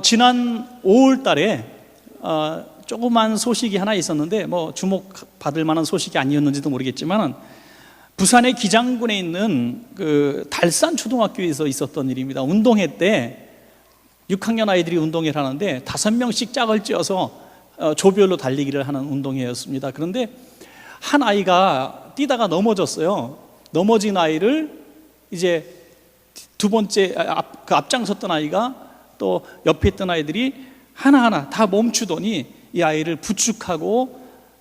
지난 5월 달에 조그만 소식이 하나 있었는데 주목받을 만한 소식이 아니었는지도 모르겠지만 부산의 기장군에 있는 그 달산 초등학교에서 있었던 일입니다. 운동회 때 6학년 아이들이 운동회를 하는데 5명씩 짝을 지어서 조별로 달리기를 하는 운동회였습니다. 그런데 한 아이가 뛰다가 넘어졌어요. 넘어진 아이를 이제 두 번째 앞장섰던 아이가 또 옆에 있던 아이들이 하나하나 다 멈추더니 이 아이를 부축하고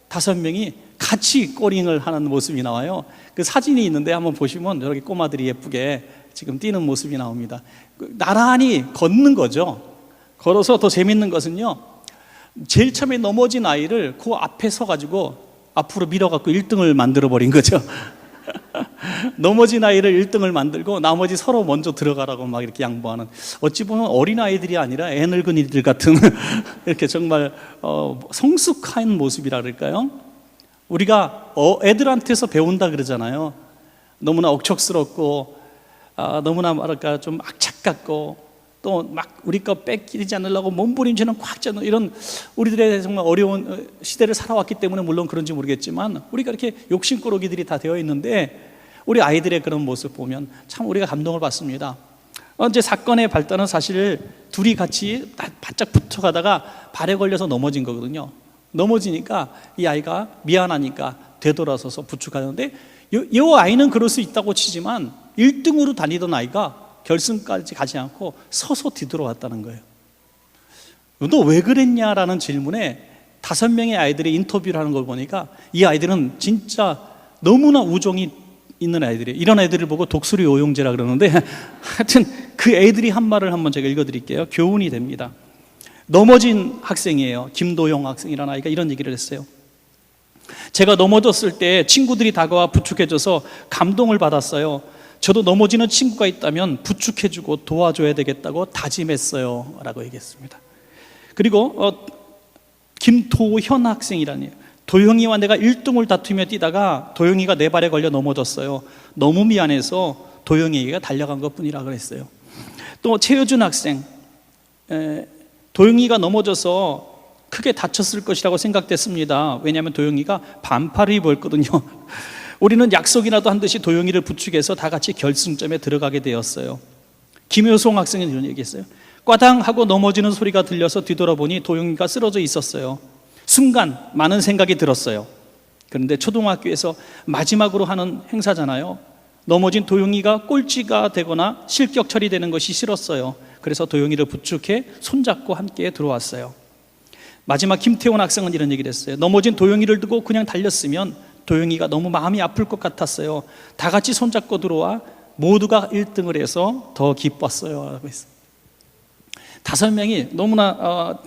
5명이 같이 꼬링을 하는 모습이 나와요. 그 사진이 있는데 한번 보시면 저렇게 꼬마들이 예쁘게 지금 뛰는 모습이 나옵니다. 나란히 걷는 거죠. 걸어서 더 재밌는 것은요, 제일 처음에 넘어진 아이를 그 앞에 서가지고 앞으로 밀어갖고 1등을 만들어버린 거죠. 넘어진 아이를 1등을 만들고 나머지 서로 먼저 들어가라고 막 이렇게 양보하는, 어찌 보면 어린아이들이 아니라 애늙은이들 같은 이렇게 정말 성숙한 모습이라 그럴까요? 우리가 애들한테서 배운다 그러잖아요. 너무나 억척스럽고 너무나 뭐랄까 좀 악착 같고 또 막 우리 거 뺏기지 않으려고 몸부림치는 꽉 잡는 이런, 우리들의 정말 어려운 시대를 살아왔기 때문에 물론 그런지 모르겠지만 우리가 이렇게 욕심꾸러기들이 다 되어 있는데 우리 아이들의 그런 모습 보면 참 우리가 감동을 받습니다. 이제 사건의 발단은 사실 둘이 같이 바짝 붙어가다가 발에 걸려서 넘어진 거거든요. 넘어지니까 이 아이가 미안하니까 되돌아서서 부축하는데 이 아이는 그럴 수 있다고 치지만 1등으로 다니던 아이가 결승까지 가지 않고 서서 뒤돌아왔다는 거예요. 너 왜 그랬냐라는 질문에 5명의 아이들이 인터뷰를 하는 걸 보니까 이 아이들은 진짜 너무나 우정이 있는 아이들이에요. 이런 아이들을 보고 독수리 오용제라 그러는데 하여튼 그 애들이 한 말을 한번 제가 읽어드릴게요. 교훈이 됩니다. 넘어진 학생이에요. 김도영 학생이라는 아이가 이런 얘기를 했어요. 제가 넘어졌을 때 친구들이 다가와 부축해줘서 감동을 받았어요. 저도 넘어지는 친구가 있다면 부축해주고 도와줘야 되겠다고 다짐했어요 라고 얘기했습니다. 그리고 김도현 학생이라니, 도영이와 내가 1등을 다투며 뛰다가 도영이가 내 발에 걸려 넘어졌어요. 너무 미안해서 도영이에게 달려간 것뿐이라 그랬어요. 또 최효준 학생, 도영이가 넘어져서 크게 다쳤을 것이라고 생각됐습니다. 왜냐하면 도영이가 반팔을 입었거든요. 우리는 약속이라도 한 듯이 도영이를 부축해서 다 같이 결승점에 들어가게 되었어요. 김효송 학생은 이런 얘기했어요. 꽈당 하고 넘어지는 소리가 들려서 뒤돌아보니 도영이가 쓰러져 있었어요. 순간 많은 생각이 들었어요. 그런데 초등학교에서 마지막으로 하는 행사잖아요. 넘어진 도영이가 꼴찌가 되거나 실격 처리되는 것이 싫었어요. 그래서 도영이를 부축해 손잡고 함께 들어왔어요. 마지막 김태원 학생은 이런 얘기를 했어요. 넘어진 도영이를 두고 그냥 달렸으면 도영이가 너무 마음이 아플 것 같았어요. 다 같이 손잡고 들어와 모두가 1등을 해서 더 기뻤어요 라고 했어요. 5명이 너무나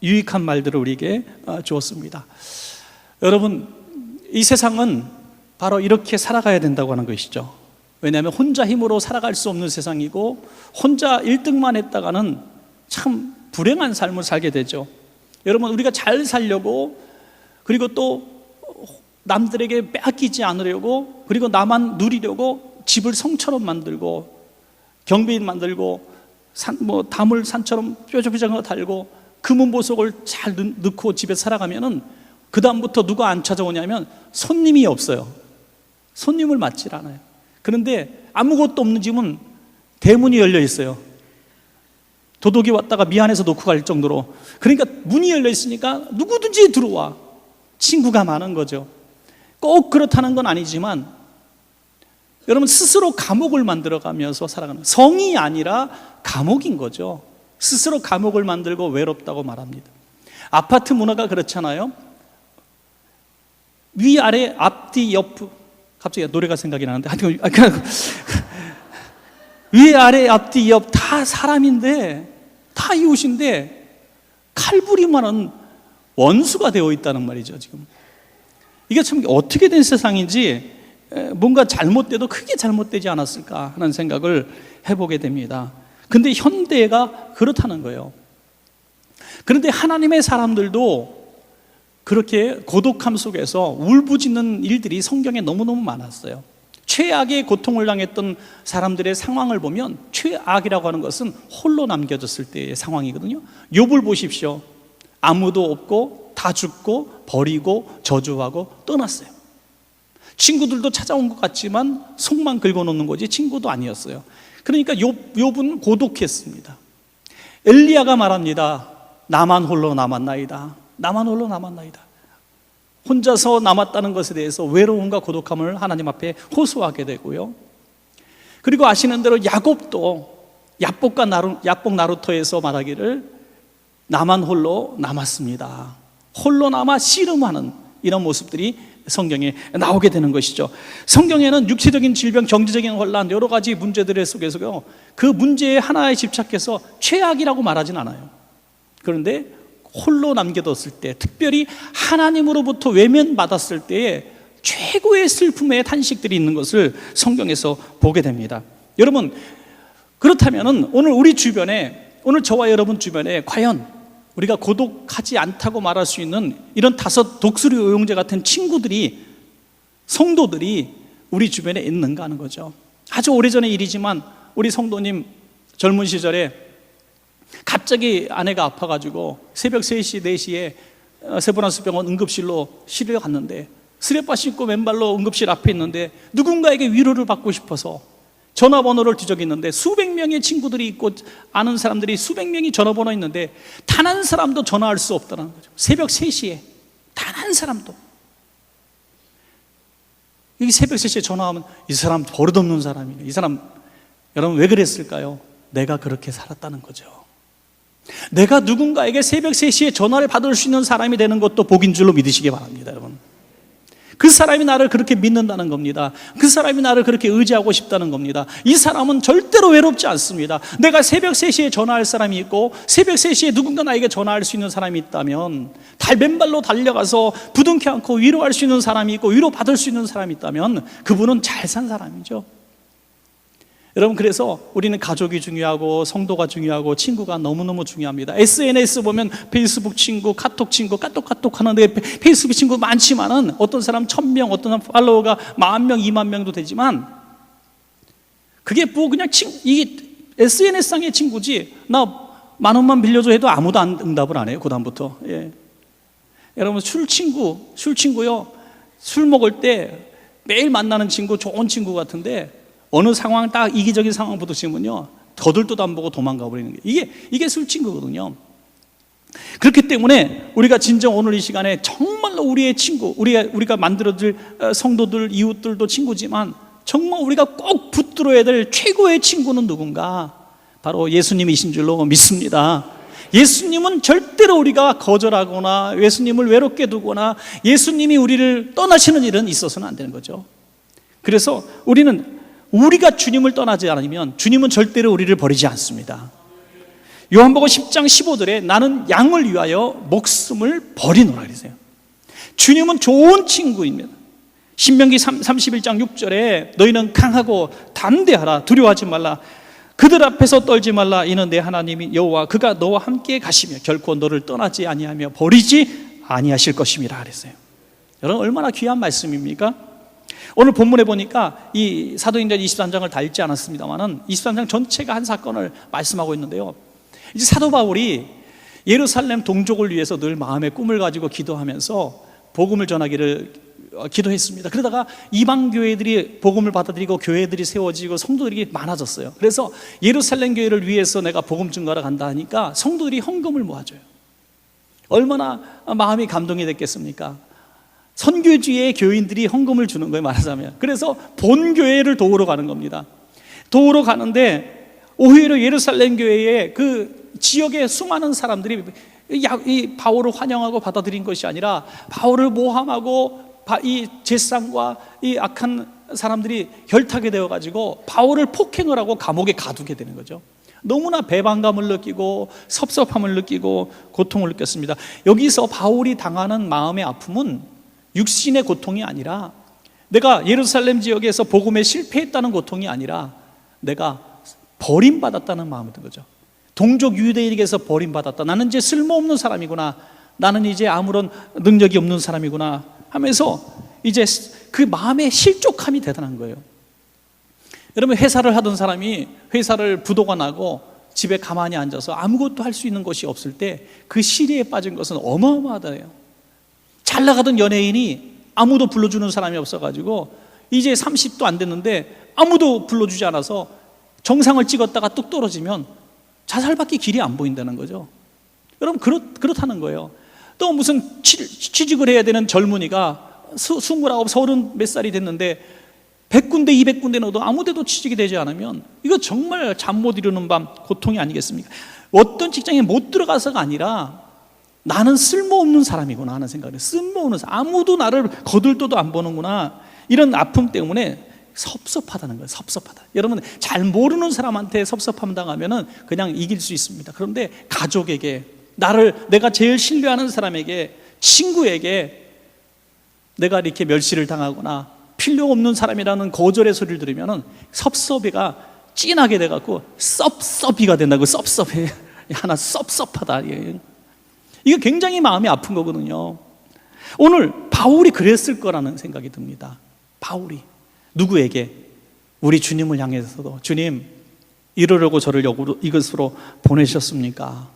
유익한 말들을 우리에게 주었습니다. 여러분, 이 세상은 바로 이렇게 살아가야 된다고 하는 것이죠. 왜냐하면 혼자 힘으로 살아갈 수 없는 세상이고 혼자 1등만 했다가는 참 불행한 삶을 살게 되죠. 여러분, 우리가 잘 살려고, 그리고 또 남들에게 빼앗기지 않으려고, 그리고 나만 누리려고 집을 성처럼 만들고 경비인 만들고 담을 산처럼 뾰족뾰족한 거 달고 금은보석을 잘 넣고 집에 살아가면은 그 다음부터 누가 안 찾아오냐면 손님이 없어요. 손님을 맞질 않아요. 그런데 아무것도 없는 집은 대문이 열려 있어요. 도둑이 왔다가 미안해서 놓고 갈 정도로. 그러니까 문이 열려 있으니까 누구든지 들어와. 친구가 많은 거죠. 꼭 그렇다는 건 아니지만 여러분, 스스로 감옥을 만들어가면서 살아가는, 성이 아니라 감옥인 거죠. 스스로 감옥을 만들고 외롭다고 말합니다. 아파트 문화가 그렇잖아요. 위아래 앞뒤 옆, 갑자기 노래가 생각이 나는데 위아래 앞뒤 옆 다 사람인데, 다 이웃인데 칼부림하는 원수가 되어 있다는 말이죠. 지금 이게 참 어떻게 된 세상인지, 뭔가 잘못돼도 크게 잘못되지 않았을까 하는 생각을 해보게 됩니다. 근데 현대가 그렇다는 거예요. 그런데 하나님의 사람들도 그렇게 고독함 속에서 울부짖는 일들이 성경에 너무너무 많았어요. 최악의 고통을 당했던 사람들의 상황을 보면 최악이라고 하는 것은 홀로 남겨졌을 때의 상황이거든요. 욥을 보십시오. 아무도 없고 다 죽고 버리고 저주하고 떠났어요. 친구들도 찾아온 것 같지만 속만 긁어놓는 거지 친구도 아니었어요. 그러니까 욥은 고독했습니다. 엘리야가 말합니다. 나만 홀로 남았나이다. 나만 홀로 남았나이다. 혼자서 남았다는 것에 대해서 외로움과 고독함을 하나님 앞에 호소하게 되고요. 그리고 아시는 대로 야곱도 야복 나루터에서 말하기를 나만 홀로 남았습니다. 홀로 남아 씨름하는 이런 모습들이 성경에 나오게 되는 것이죠. 성경에는 육체적인 질병, 경제적인 혼란, 여러 가지 문제들 속에서 그 문제에 하나에 집착해서 최악이라고 말하진 않아요. 그런데 홀로 남겨뒀을 때, 특별히 하나님으로부터 외면받았을 때에 최고의 슬픔의 탄식들이 있는 것을 성경에서 보게 됩니다. 여러분, 그렇다면 오늘 우리 주변에, 오늘 저와 여러분 주변에 과연 우리가 고독하지 않다고 말할 수 있는 이런 다섯 독수리 오용제 같은 친구들이, 성도들이 우리 주변에 있는가 하는 거죠. 아주 오래전의 일이지만 우리 성도님 젊은 시절에 갑자기 아내가 아파가지고 새벽 3시, 4시에 세브란스병원 응급실로 실려갔는데 스레빠 신고 맨발로 응급실 앞에 있는데 누군가에게 위로를 받고 싶어서 전화번호를 뒤적이는데 수백 명의 친구들이 있고 아는 사람들이 수백 명이 전화번호 있는데 단 한 사람도 전화할 수 없다는 거죠. 새벽 3시에 단 한 사람도. 이 새벽 3시에 전화하면 이 사람 버릇없는 사람이네. 이 사람, 여러분 왜 그랬을까요? 내가 그렇게 살았다는 거죠. 내가 누군가에게 새벽 3시에 전화를 받을 수 있는 사람이 되는 것도 복인 줄로 믿으시기 바랍니다, 여러분. 그 사람이 나를 그렇게 믿는다는 겁니다. 그 사람이 나를 그렇게 의지하고 싶다는 겁니다. 이 사람은 절대로 외롭지 않습니다. 내가 새벽 3시에 전화할 사람이 있고 새벽 3시에 누군가 나에게 전화할 수 있는 사람이 있다면, 맨발로 달려가서 부둥켜 안고 위로할 수 있는 사람이 있고 위로받을 수 있는 사람이 있다면 그분은 잘 산 사람이죠. 여러분, 그래서 우리는 가족이 중요하고 성도가 중요하고 친구가 너무너무 중요합니다. SNS 보면 페이스북 친구, 카톡 친구, 카톡 하는데 페이스북 친구 많지만은 어떤 사람 1000명, 어떤 사람 팔로워가 10,000명, 20,000명도 되지만 그게 뭐 그냥 이 SNS상의 친구지, 나 10,000원만 빌려줘 해도 아무도 응답을 안 해요, 그 다음부터. 예. 여러분, 술 친구요. 술 먹을 때 매일 만나는 친구, 좋은 친구 같은데 어느 상황, 딱 이기적인 상황 부딪히면요 거들떠도 안 보고 도망가 버리는 게 이게 술 친구거든요. 그렇기 때문에 우리가 진정 오늘 이 시간에 정말로 우리의 친구, 우리가 만들어질 성도들, 이웃들도 친구지만 정말 우리가 꼭 붙들어야 될 최고의 친구는 누군가? 바로 예수님이신 줄로 믿습니다. 예수님은 절대로 우리가 거절하거나 예수님을 외롭게 두거나 예수님이 우리를 떠나시는 일은 있어서는 안 되는 거죠. 그래서 우리가 주님을 떠나지 않으면 주님은 절대로 우리를 버리지 않습니다. 요한복음 10장 15절에 나는 양을 위하여 목숨을 버리노라 그러세요. 주님은 좋은 친구입니다. 신명기 31장 6절에 너희는 강하고 담대하라, 두려워하지 말라, 그들 앞에서 떨지 말라, 이는 내 하나님이 여호와 그가 너와 함께 가시며 결코 너를 떠나지 아니하며 버리지 아니하실 것임이라 그랬어요. 여러분, 얼마나 귀한 말씀입니까? 오늘 본문에 보니까 이 사도행전 23장을 다 읽지 않았습니다만은 23장 전체가 한 사건을 말씀하고 있는데요. 이제 사도 바울이 예루살렘 동족을 위해서 늘 마음의 꿈을 가지고 기도하면서 복음을 전하기를 기도했습니다. 그러다가 이방 교회들이 복음을 받아들이고 교회들이 세워지고 성도들이 많아졌어요. 그래서 예루살렘 교회를 위해서 내가 복음 증거하러 간다 하니까 성도들이 헌금을 모아줘요. 얼마나 마음이 감동이 됐겠습니까? 선교지의 교인들이 헌금을 주는 거예요, 말하자면. 그래서 본교회를 도우러 가는 겁니다. 도우러 가는데 오히려 예루살렘 교회의 그 지역의 수많은 사람들이 이 바울을 환영하고 받아들인 것이 아니라 바울을 모함하고 이 제상과 이 악한 사람들이 결탁이 되어가지고 바울을 폭행을 하고 감옥에 가두게 되는 거죠. 너무나 배반감을 느끼고 섭섭함을 느끼고 고통을 느꼈습니다. 여기서 바울이 당하는 마음의 아픔은 육신의 고통이 아니라, 내가 예루살렘 지역에서 복음에 실패했다는 고통이 아니라 내가 버림받았다는 마음이 든 거죠. 동족 유대인에게서 버림받았다. 나는 이제 쓸모없는 사람이구나. 나는 이제 아무런 능력이 없는 사람이구나 하면서 이제 그 마음의 실족함이 대단한 거예요. 여러분, 회사를 하던 사람이 회사를 부도가 나고 집에 가만히 앉아서 아무것도 할 수 있는 것이 없을 때 그 시리에 빠진 것은 어마어마하다요. 잘 나가던 연예인이 아무도 불러주는 사람이 없어가지고 이제 30도 안 됐는데 아무도 불러주지 않아서 정상을 찍었다가 뚝 떨어지면 자살밖에 길이 안 보인다는 거죠. 여러분, 그렇다는 거예요. 또 무슨 취직을 해야 되는 젊은이가 29, 30 몇 살이 됐는데 100군데 200군데 넣어도 아무데도 취직이 되지 않으면 이거 정말 잠 못 이루는 밤 고통이 아니겠습니까? 어떤 직장에 못 들어가서가 아니라 나는 쓸모없는 사람이구나 하는 생각을 해요. 쓸모없는 사람, 아무도 나를 거들떠도 안 보는구나, 이런 아픔 때문에 섭섭하다는 거예요. 섭섭하다. 여러분, 잘 모르는 사람한테 섭섭함 당하면 그냥 이길 수 있습니다. 그런데 가족에게, 내가 제일 신뢰하는 사람에게, 친구에게 내가 이렇게 멸시를 당하거나 필요 없는 사람이라는 거절의 소리를 들으면 섭섭이가 찐하게 돼갖고 섭섭이가 된다고. 섭섭해. 하나 섭섭하다. 이거 굉장히 마음이 아픈 거거든요. 오늘 바울이 그랬을 거라는 생각이 듭니다. 바울이 누구에게? 우리 주님을 향해서도, 주님, 이러려고 저를 이것으로 보내셨습니까?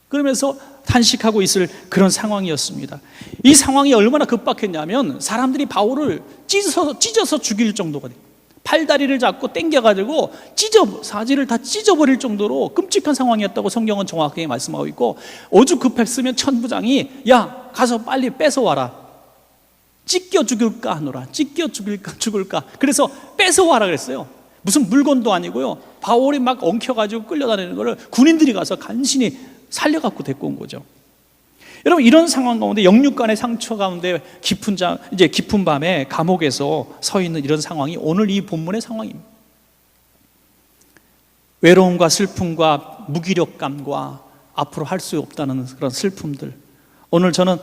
그러면서 탄식하고 있을 그런 상황이었습니다. 이 상황이 얼마나 급박했냐면 사람들이 바울을 찢어서 죽일 정도가 돼요. 팔다리를 잡고 땡겨가지고 사지를 다 찢어버릴 정도로 끔찍한 상황이었다고 성경은 정확하게 말씀하고 있고, 오죽 급했으면 천부장이 야, 가서 빨리 뺏어와라, 찢겨 죽을까 하노라, 찢겨 죽을까, 그래서 뺏어와라 그랬어요. 무슨 물건도 아니고요, 바울이 막 엉켜가지고 끌려다니는 거를 군인들이 가서 간신히 살려갖고 데리고 온 거죠. 여러분, 이런 상황 가운데, 영육간의 상처 가운데 깊은 밤에 감옥에서 서 있는 이런 상황이 오늘 이 본문의 상황입니다. 외로움과 슬픔과 무기력감과 앞으로 할 수 없다는 그런 슬픔들. 오늘 저는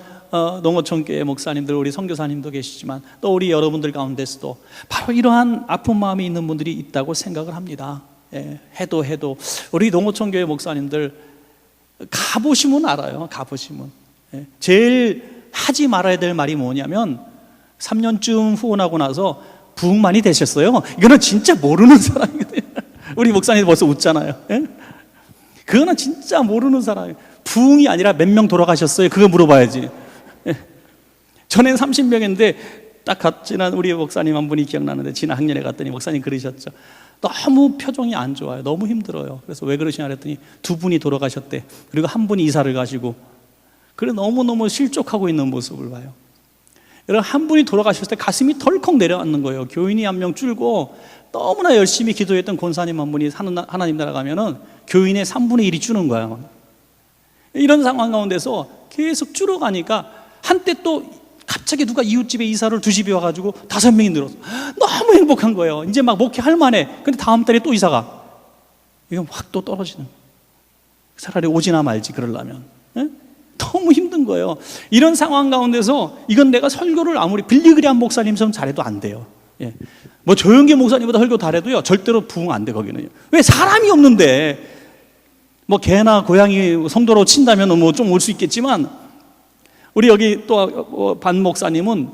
농어촌교회 목사님들, 우리 선교사님도 계시지만 또 우리 여러분들 가운데서도 바로 이러한 아픈 마음이 있는 분들이 있다고 생각을 합니다. 해도 우리 농어촌교회 목사님들 가보시면 알아요. 가보시면 제일 하지 말아야 될 말이 뭐냐면 3년쯤 후원하고 나서 부흥 많이 되셨어요? 이거는 진짜 모르는 사람이거든요. 우리 목사님 벌써 웃잖아요. 그거는 진짜 모르는 사람이에요. 부흥이 아니라 몇 명 돌아가셨어요? 그거 물어봐야지. 전엔 30명인데 딱 지난 우리 목사님 한 분이 기억나는데, 지난 학년에 갔더니 목사님 그러셨죠. 너무 표정이 안 좋아요. 너무 힘들어요. 그래서 왜 그러시냐 그랬더니 2분이 돌아가셨대. 그리고 1분이 이사를 가시고, 그래 너무너무 실족하고 있는 모습을 봐요. 여러분, 1분이 돌아가셨을 때 가슴이 덜컥 내려앉는 거예요. 교인이 1명 줄고 너무나 열심히 기도했던 권사님 한 분이 하나님 나라 가면은 교인의 3분의 1이 주는 거야. 이런 상황 가운데서 계속 줄어가니까 한때 또 갑자기 누가 이웃집에 이사를 2집에 와가지고 5명이 늘었어. 너무 행복한 거예요. 이제 막 목회할 만해. 근데 다음 달에 또 이사가. 이건 확 또 떨어지는 거예요. 차라리 오지나 말지 그러려면. 너무 힘든 거예요. 이런 상황 가운데서 이건 내가 설교를 아무리 빌리그리안 목사님처럼 잘해도 안 돼요. 뭐 조영기 목사님보다 설교 잘해도요, 절대로 부흥 안 돼, 거기는요. 왜? 사람이 없는데. 뭐 개나 고양이 성도로 친다면 뭐 좀 올 수 있겠지만, 우리 여기 또 반 목사님은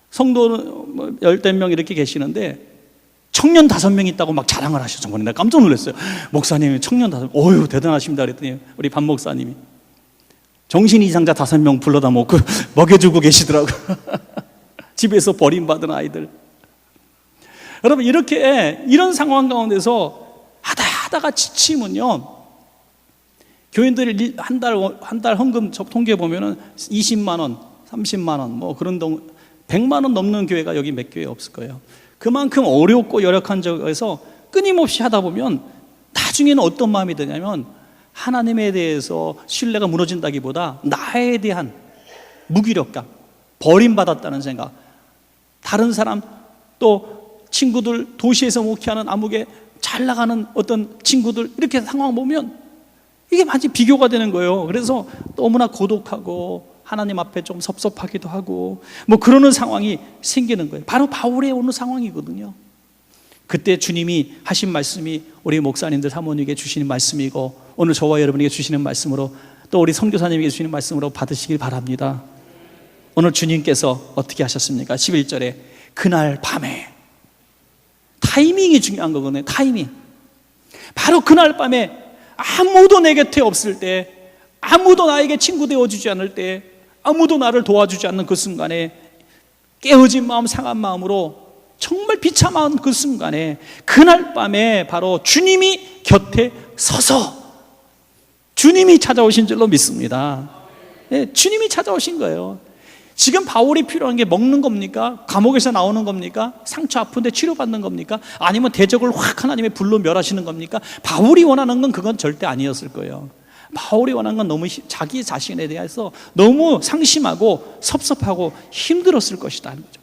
성도 10명 이렇게 계시는데 청년 5명 있다고 막 자랑을 하셔. 정말 내가 깜짝 놀랐어요. 목사님이 청년 5명, 어휴 대단하십니다 그랬더니 우리 반 목사님이 정신 이상자 5명 불러다 먹고 먹여주고 계시더라고요. 집에서 버림받은 아이들. 여러분, 이런 상황 가운데서 하다가 지치면요, 교인들이 한 달 헌금 통계 보면은 20만 원, 30만 원, 뭐 그런 100만 원 넘는 교회가 여기 몇 교회 없을 거예요. 그만큼 어렵고 열악한 적에서 끊임없이 하다 보면 나중에는 어떤 마음이 드냐면, 하나님에 대해서 신뢰가 무너진다기보다 나에 대한 무기력감, 버림받았다는 생각, 다른 사람, 또 친구들, 도시에서 목회하는 아무개 잘 나가는 어떤 친구들, 이렇게 상황 보면 이게 마치 비교가 되는 거예요. 그래서 너무나 고독하고 하나님 앞에 좀 섭섭하기도 하고 뭐 그러는 상황이 생기는 거예요. 바로 바울의 오는 상황이거든요. 그때 주님이 하신 말씀이 우리 목사님들 사모님에게 주시는 말씀이고, 오늘 저와 여러분에게 주시는 말씀으로, 또 우리 선교사님에게 주시는 말씀으로 받으시길 바랍니다. 오늘 주님께서 어떻게 하셨습니까? 11절에 그날 밤에 다 타이밍이 중요한 거거든요. 타이밍. 바로 그날 밤에 아무도 내 곁에 없을 때, 아무도 나에게 친구 되어주지 않을 때, 아무도 나를 도와주지 않는 그 순간에 깨어진 마음, 상한 마음으로 정말 비참한 그 순간에, 그날 밤에 바로 주님이 곁에 서서 주님이 찾아오신 줄로 믿습니다. 네, 주님이 찾아오신 거예요. 지금 바울이 필요한 게 먹는 겁니까? 감옥에서 나오는 겁니까? 상처 아픈데 치료받는 겁니까? 아니면 대적을 확 하나님의 불로 멸하시는 겁니까? 바울이 원하는 건 그건 절대 아니었을 거예요. 바울이 원하는 건 너무 자기 자신에 대해서 너무 상심하고 섭섭하고 힘들었을 것이다 하는 거죠.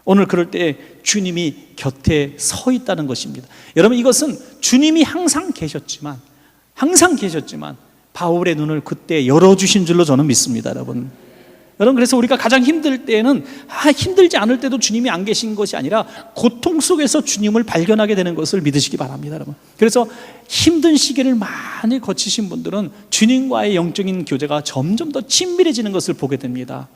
오늘 그럴 때 주님이 곁에 서 있다는 것입니다. 여러분, 이것은 주님이 항상 계셨지만 바울의 눈을 그때 열어주신 줄로 저는 믿습니다. 여러분, 그래서 우리가 가장 힘들 때는 힘들지 않을 때도 주님이 안 계신 것이 아니라 고통 속에서 주님을 발견하게 되는 것을 믿으시기 바랍니다. 여러분, 그래서 힘든 시기를 많이 거치신 분들은 주님과의 영적인 교제가 점점 더 친밀해지는 것을 보게 됩니다.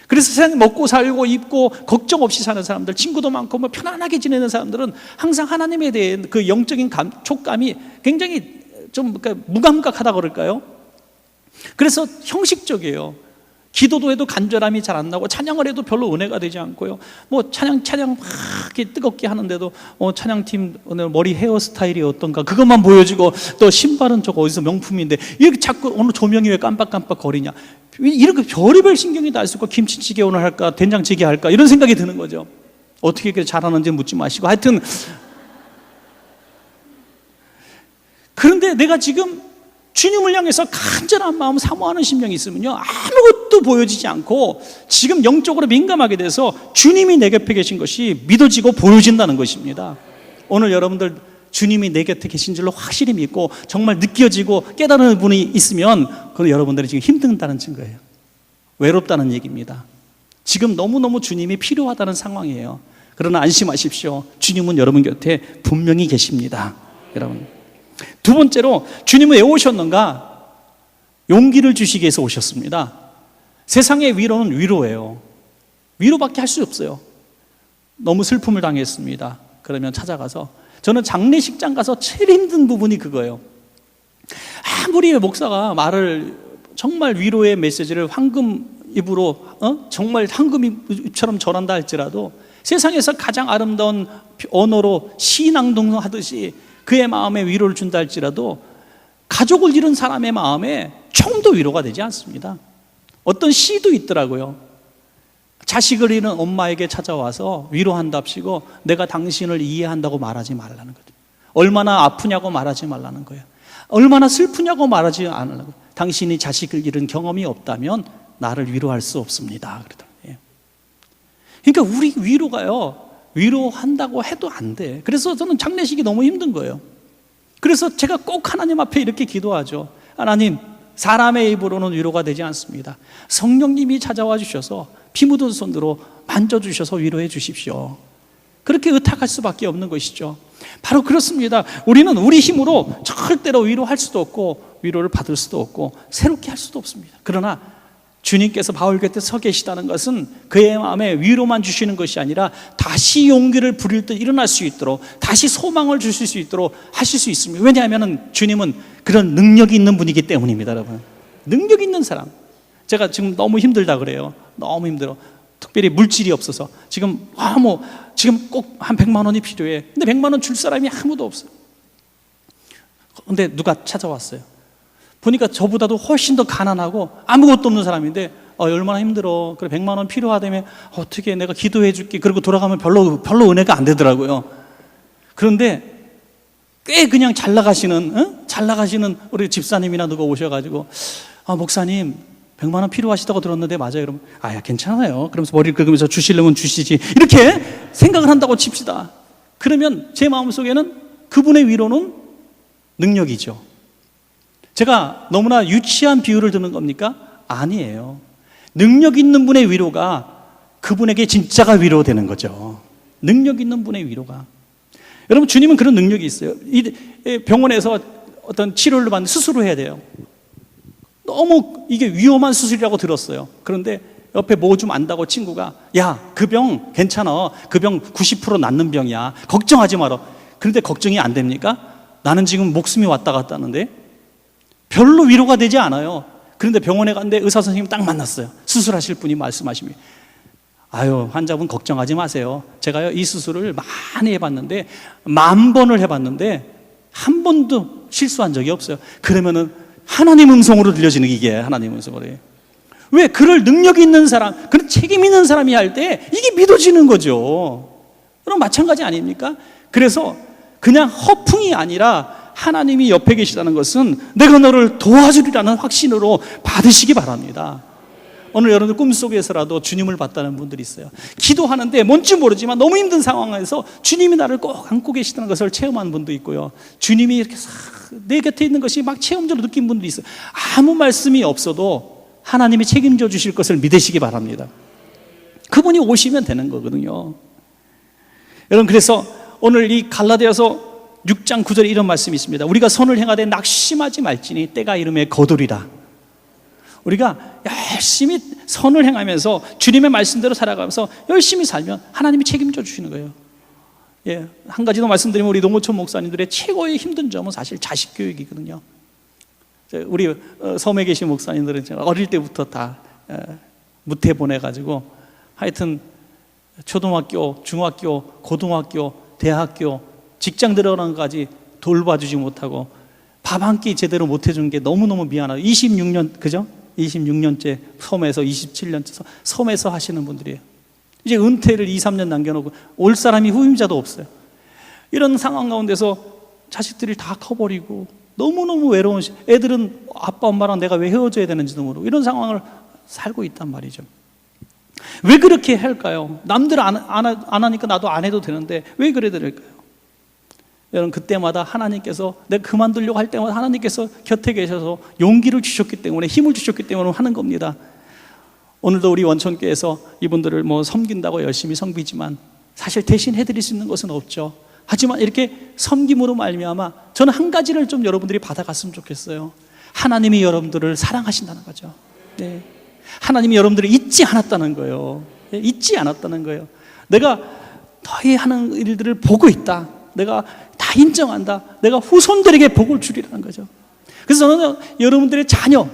그래서 세상에 먹고 살고 입고 걱정 없이 사는 사람들, 친구도 많고 뭐 편안하게 지내는 사람들은 항상 하나님에 대한 그 영적인 촉감이 굉장히 좀 무감각하다 그럴까요? 그래서 형식적이에요. 기도도 해도 간절함이 잘 안 나고, 찬양을 해도 별로 은혜가 되지 않고요. 뭐 찬양 막 이렇게 뜨겁게 하는데도 찬양팀 오늘 머리 헤어스타일이 어떤가 그것만 보여지고, 또 신발은 저거 어디서 명품인데 이렇게 자꾸 오늘 조명이 왜 깜빡깜빡 거리냐, 이렇게 별의별 신경이 다 있고, 김치찌개 오늘 할까 된장찌개 할까 이런 생각이 드는 거죠. 어떻게 이렇게 잘하는지 묻지 마시고, 하여튼 그런데 내가 지금 주님을 향해서 간절한 마음, 사모하는 심령이 있으면요, 아무것도 보여지지 않고 지금 영적으로 민감하게 돼서 주님이 내 곁에 계신 것이 믿어지고 보여진다는 것입니다. 오늘 여러분들 주님이 내 곁에 계신 줄로 확실히 믿고 정말 느껴지고 깨달은 분이 있으면, 그건 여러분들이 지금 힘든다는 증거예요. 외롭다는 얘기입니다. 지금 너무너무 주님이 필요하다는 상황이에요. 그러나 안심하십시오. 주님은 여러분 곁에 분명히 계십니다. 여러분, 두 번째로 주님은 왜 오셨는가? 용기를 주시기 위해서 오셨습니다. 세상의 위로는 위로예요. 위로밖에 할 수 없어요. 너무 슬픔을 당했습니다. 그러면 찾아가서, 저는 장례식장 가서 제일 힘든 부분이 그거예요. 아무리 목사가 말을 정말 위로의 메시지를 황금 입으로 정말 황금 입처럼 전한다 할지라도, 세상에서 가장 아름다운 언어로 시낭동하듯이 그의 마음에 위로를 준다 할지라도, 가족을 잃은 사람의 마음에 조금도 위로가 되지 않습니다. 어떤 시도 있더라고요. 자식을 잃은 엄마에게 찾아와서 위로한답시고 내가 당신을 이해한다고 말하지 말라는 거죠. 얼마나 아프냐고 말하지 말라는 거예요. 얼마나 슬프냐고 말하지 않으라는 거예요. 당신이 자식을 잃은 경험이 없다면 나를 위로할 수 없습니다. 그러더라고요. 그러니까 우리 위로가요, 위로한다고 해도 안 돼. 그래서 저는 장례식이 너무 힘든 거예요. 그래서 제가 꼭 하나님 앞에 이렇게 기도하죠. 하나님, 사람의 입으로는 위로가 되지 않습니다. 성령님이 찾아와 주셔서 피 묻은 손으로 만져주셔서 위로해 주십시오. 그렇게 의탁할 수밖에 없는 것이죠. 바로 그렇습니다. 우리는 우리 힘으로 절대로 위로할 수도 없고 위로를 받을 수도 없고 새롭게 할 수도 없습니다. 그러나 주님께서 바울 곁에 서 계시다는 것은 그의 마음에 위로만 주시는 것이 아니라 다시 용기를 부릴 때 일어날 수 있도록, 다시 소망을 주실 수 있도록 하실 수 있습니다. 왜냐하면 주님은 그런 능력이 있는 분이기 때문입니다. 여러분, 능력 있는 사람. 제가 지금 너무 힘들다 그래요. 너무 힘들어. 특별히 물질이 없어서 지금 지금 꼭 한 100만 원이 필요해. 근데 100만 원 줄 사람이 아무도 없어요. 근데 누가 찾아왔어요. 보니까 저보다도 훨씬 더 가난하고 아무것도 없는 사람인데 얼마나 힘들어. 그래, 100만 원 필요하다며 어떻게 내가 기도해 줄게. 그리고 돌아가면 별로 은혜가 안 되더라고요. 그런데 꽤 그냥 잘 나가시는 우리 집사님이나 누가 오셔가지고, 목사님 100만 원 필요하시다고 들었는데 맞아요? 그러면 괜찮아요. 그러면서 머리를 긁으면서 주시려면 주시지, 이렇게 생각을 한다고 칩시다. 그러면 제 마음속에는 그분의 위로는 능력이죠. 제가 너무나 유치한 비유를 드는 겁니까? 아니에요. 능력 있는 분의 위로가 그분에게 진짜가 위로되는 거죠. 능력 있는 분의 위로가. 여러분, 주님은 그런 능력이 있어요. 이 병원에서 어떤 치료를 받는 수술을 해야 돼요. 너무 이게 위험한 수술이라고 들었어요. 그런데 옆에 뭐 좀 안다고 친구가, 야, 그 병 괜찮아. 그 병 90% 낫는 병이야. 걱정하지 마라. 그런데 걱정이 안 됩니까? 나는 지금 목숨이 왔다 갔다 하는데 별로 위로가 되지 않아요. 그런데 병원에 갔는데 의사 선생님 딱 만났어요. 수술하실 분이 말씀하십니다. 아유, 환자분 걱정하지 마세요. 제가요, 이 수술을 많이 해봤는데 10,000번을 해봤는데 한 번도 실수한 적이 없어요. 그러면은 하나님 음성으로 들려지는 이게 하나님 음성으로. 왜? 그럴 능력이 있는 사람, 그런 책임 있는 사람이 할 때 이게 믿어지는 거죠. 그럼 마찬가지 아닙니까? 그래서 그냥 허풍이 아니라 하나님이 옆에 계시다는 것은 내가 너를 도와주리라는 확신으로 받으시기 바랍니다. 오늘 여러분들 꿈속에서라도 주님을 봤다는 분들이 있어요. 기도하는데 뭔지 모르지만 너무 힘든 상황에서 주님이 나를 꼭 안고 계시다는 것을 체험한 분도 있고요. 주님이 이렇게 내 곁에 있는 것이 막 체험적으로 느낀 분들이 있어요. 아무 말씀이 없어도 하나님이 책임져 주실 것을 믿으시기 바랍니다. 그분이 오시면 되는 거거든요. 여러분, 그래서 오늘 이 갈라디아서 6장 9절에 이런 말씀이 있습니다. 우리가 선을 행하되 낙심하지 말지니 때가 이르매 거두리라. 우리가 열심히 선을 행하면서 주님의 말씀대로 살아가면서 열심히 살면 하나님이 책임져 주시는 거예요. 예, 한 가지 더 말씀드리면 우리 노무천 목사님들의 최고의 힘든 점은 사실 자식 교육이거든요. 우리 섬에 계신 목사님들은 제가 어릴 때부터 다 무태 보내가지고 하여튼 초등학교, 중학교, 고등학교, 대학교, 직장 들어가는 것까지 돌봐주지 못하고 밥 한 끼 제대로 못 해준 게 너무너무 미안하고 26년, 그죠? 26년째 섬에서 27년째 섬에서 하시는 분들이에요. 이제 은퇴를 2, 3년 남겨놓고 올 사람이 후임자도 없어요. 이런 상황 가운데서 자식들이 다 커버리고 너무너무 외로운 애들은 아빠 엄마랑 내가 왜 헤어져야 되는지도 모르고 이런 상황을 살고 있단 말이죠. 왜 그렇게 할까요? 남들 안 하니까 나도 안 해도 되는데 왜 그래야 될까요? 여러분, 그때마다 하나님께서 내가 그만두려고 할 때마다 하나님께서 곁에 계셔서 용기를 주셨기 때문에, 힘을 주셨기 때문에 하는 겁니다. 오늘도 우리 원천교회에서 이분들을 섬긴다고 열심히 섬기지만 사실 대신 해드릴 수 있는 것은 없죠. 하지만 이렇게 섬김으로 말미암아 저는 한 가지를 좀 여러분들이 받아갔으면 좋겠어요. 하나님이 여러분들을 사랑하신다는 거죠. 네. 하나님이 여러분들을 잊지 않았다는 거예요. 네. 잊지 않았다는 거예요. 내가 너희 하는 일들을 보고 있다. 내가 다 인정한다. 내가 후손들에게 복을 주리라는 거죠. 그래서 저는 여러분들의 자녀,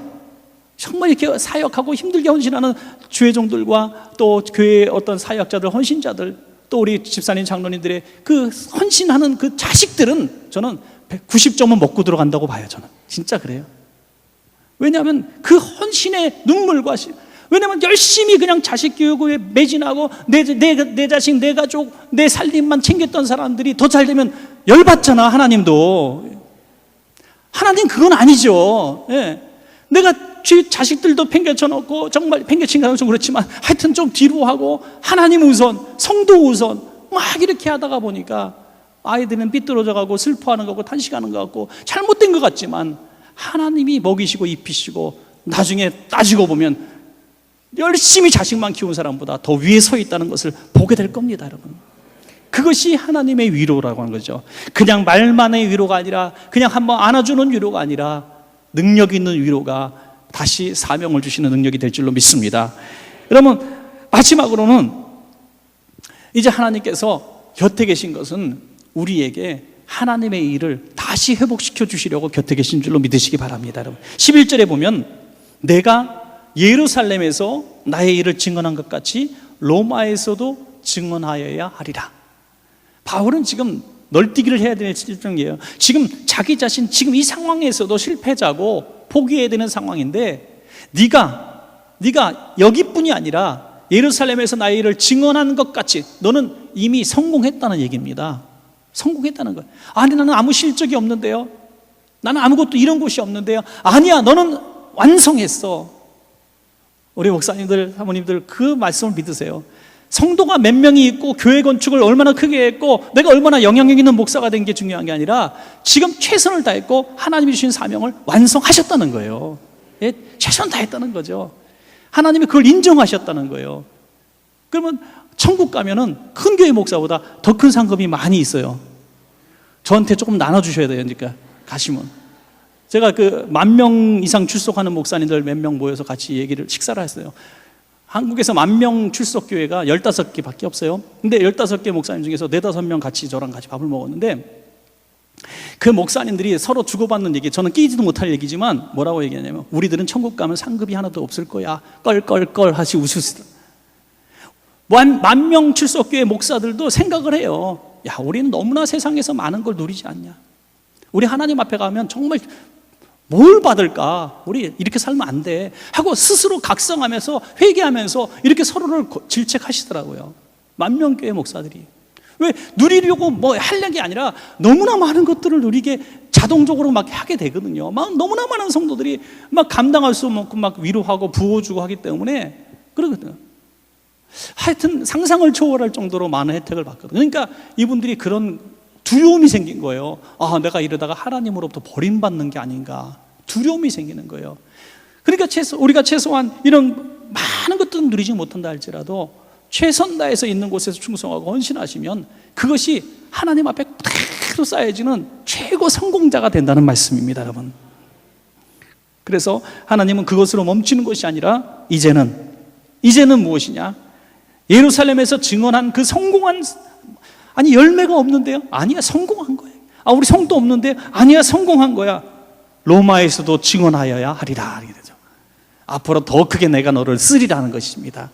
정말 이렇게 사역하고 힘들게 헌신하는 주회종들과 또 교회의 어떤 사역자들, 헌신자들, 또 우리 집사님, 장로님들의 그 헌신하는 그 자식들은 저는 90점은 먹고 들어간다고 봐요. 저는 진짜 그래요. 왜냐하면 그 헌신의 눈물과 왜냐하면 열심히 그냥 자식 교육에 매진하고 내 자식, 내 가족, 내 살림만 챙겼던 사람들이 더 잘 되면 열받잖아. 하나님도. 하나님 그건 아니죠. 예. 내가 자식들도 팽개쳐 놓고, 정말 팽개친 가는 좀 그렇지만 하여튼 좀 뒤로 하고 하나님 우선, 성도 우선 막 이렇게 하다가 보니까 아이들은 삐뚤어져 가고 슬퍼하는 것 같고 탄식하는 것 같고 잘못된 것 같지만 하나님이 먹이시고 입히시고 나중에 따지고 보면 열심히 자식만 키운 사람보다 더 위에 서 있다는 것을 보게 될 겁니다, 여러분. 그것이 하나님의 위로라고 하는 거죠. 그냥 말만의 위로가 아니라, 그냥 한번 안아주는 위로가 아니라 능력 있는 위로가 다시 사명을 주시는 능력이 될 줄로 믿습니다. 여러분, 마지막으로는 이제 하나님께서 곁에 계신 것은 우리에게 하나님의 일을 다시 회복시켜 주시려고 곁에 계신 줄로 믿으시기 바랍니다. 여러분, 11절에 보면 내가 예루살렘에서 나의 일을 증언한 것 같이 로마에서도 증언하여야 하리라. 바울은 지금 널뛰기를 해야 되는 실정이에요. 지금 자기 자신, 지금 이 상황에서도 실패자고 포기해야 되는 상황인데 네가 여기뿐이 아니라 예루살렘에서 나의 일을 증언한 것 같이 너는 이미 성공했다는 얘기입니다. 성공했다는 거예요. 아니, 나는 아무 실적이 없는데요. 나는 아무것도 이런 곳이 없는데요. 아니야, 너는 완성했어. 우리 목사님들, 사모님들 그 말씀을 믿으세요. 성도가 몇 명이 있고 교회 건축을 얼마나 크게 했고 내가 얼마나 영향력 있는 목사가 된 게 중요한 게 아니라 지금 최선을 다했고 하나님이 주신 사명을 완성하셨다는 거예요. 예, 최선 다했다는 거죠. 하나님이 그걸 인정하셨다는 거예요. 그러면 천국 가면은 큰 교회 목사보다 더 큰 상급이 많이 있어요. 저한테 조금 나눠주셔야 돼요. 그러니까 가시면 제가 그 10,000명 이상 출석하는 목사님들 몇 명 모여서 같이 식사를 했어요. 한국에서 10,000명 출석교회가 15개밖에 없어요. 근데 15개 목사님 중에서 4-5명 같이 저랑 같이 밥을 먹었는데, 그 목사님들이 서로 주고받는 얘기, 저는 끼지도 못할 얘기지만 뭐라고 얘기하냐면, 우리들은 천국 가면 상급이 하나도 없을 거야. 껄껄껄 하시 웃으시다. 10,000명 출석교회 목사들도 생각을 해요. 야, 우리는 너무나 세상에서 많은 걸 누리지 않냐. 우리 하나님 앞에 가면 정말 뭘 받을까? 우리 이렇게 살면 안 돼 하고 스스로 각성하면서 회개하면서 이렇게 서로를 질책하시더라고요. 10,000 교회 목사들이. 왜? 누리려고 뭐 하려는 게 아니라 너무나 많은 것들을 누리게 자동적으로 막 하게 되거든요. 막 너무나 많은 성도들이 막 감당할 수 없고 막 위로하고 부어주고 하기 때문에 그러거든요. 하여튼 상상을 초월할 정도로 많은 혜택을 받거든요. 그러니까 이분들이 그런 두려움이 생긴 거예요. 아, 내가 이러다가 하나님으로부터 버림받는 게 아닌가. 두려움이 생기는 거예요. 그러니까 우리가 최소한 이런 많은 것들은 누리지 못한다 할지라도 최선 다해서 있는 곳에서 충성하고 헌신하시면 그것이 하나님 앞에 그대로 쌓여지는 최고 성공자가 된다는 말씀입니다, 여러분. 그래서 하나님은 그것으로 멈추는 것이 아니라 이제는 무엇이냐? 예루살렘에서 증언한 그 성공한, 아니 열매가 없는데요? 아니야, 성공한 거예요. 아, 우리 성도 없는데? 아니야, 성공한 거야. 로마에서도 증언하여야 하리라. 앞으로 더 크게 내가 너를 쓰리라는 것입니다.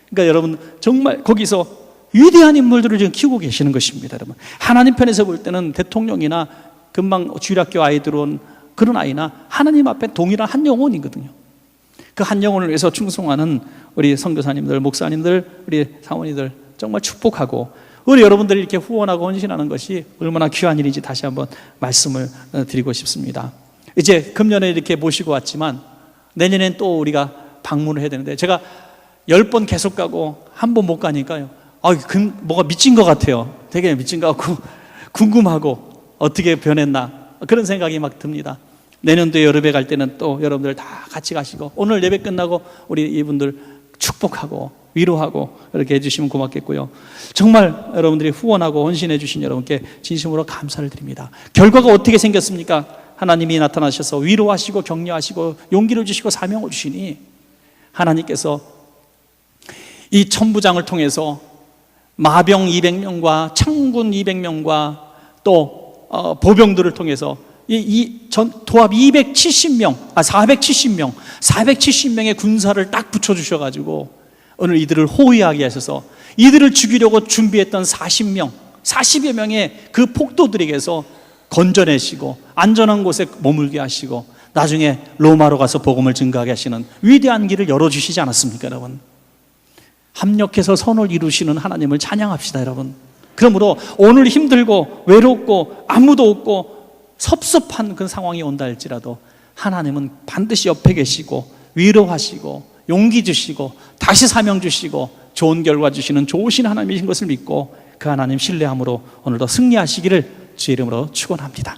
그러니까 여러분 정말 거기서 위대한 인물들을 지금 키우고 계시는 것입니다, 여러분. 하나님 편에서 볼 때는 대통령이나 금방 주일학교 아이 들어온 그런 아이나 하나님 앞에 동일한 한 영혼이거든요. 그 한 영혼을 위해서 충성하는 우리 선교사님들, 목사님들, 우리 사모님들 정말 축복하고, 우리 여러분들이 이렇게 후원하고 헌신하는 것이 얼마나 귀한 일인지 다시 한번 말씀을 드리고 싶습니다. 이제 금년에 이렇게 모시고 왔지만 내년엔 또 우리가 방문을 해야 되는데, 제가 10번 계속 가고 한 번 못 가니까요, 뭐가 미친 것 같아요. 되게 미친 것 같고 궁금하고 어떻게 변했나 그런 생각이 막 듭니다. 내년도에 여름에 갈 때는 또 여러분들 다 같이 가시고, 오늘 예배 끝나고 우리 이분들 축복하고 위로하고 이렇게 해주시면 고맙겠고요. 정말 여러분들이 후원하고 헌신해 주신 여러분께 진심으로 감사를 드립니다. 결과가 어떻게 생겼습니까? 하나님이 나타나셔서 위로하시고 격려하시고 용기를 주시고 사명을 주시니, 하나님께서 이 천부장을 통해서 마병 200명과 창군 200명과 또 보병들을 통해서 도합 470명의 군사를 딱 붙여주셔가지고 오늘 이들을 호위하게 하셔서 이들을 죽이려고 준비했던 40여 명의 그 폭도들에게서 건져내시고 안전한 곳에 머물게 하시고 나중에 로마로 가서 복음을 증거하게 하시는 위대한 길을 열어주시지 않았습니까, 여러분? 합력해서 선을 이루시는 하나님을 찬양합시다, 여러분. 그러므로 오늘 힘들고 외롭고 아무도 없고 섭섭한 그 상황이 온다 할지라도 하나님은 반드시 옆에 계시고 위로하시고 용기 주시고 다시 사명 주시고 좋은 결과 주시는 좋으신 하나님이신 것을 믿고 그 하나님 신뢰함으로 오늘도 승리하시기를 주의 이름으로 축원합니다.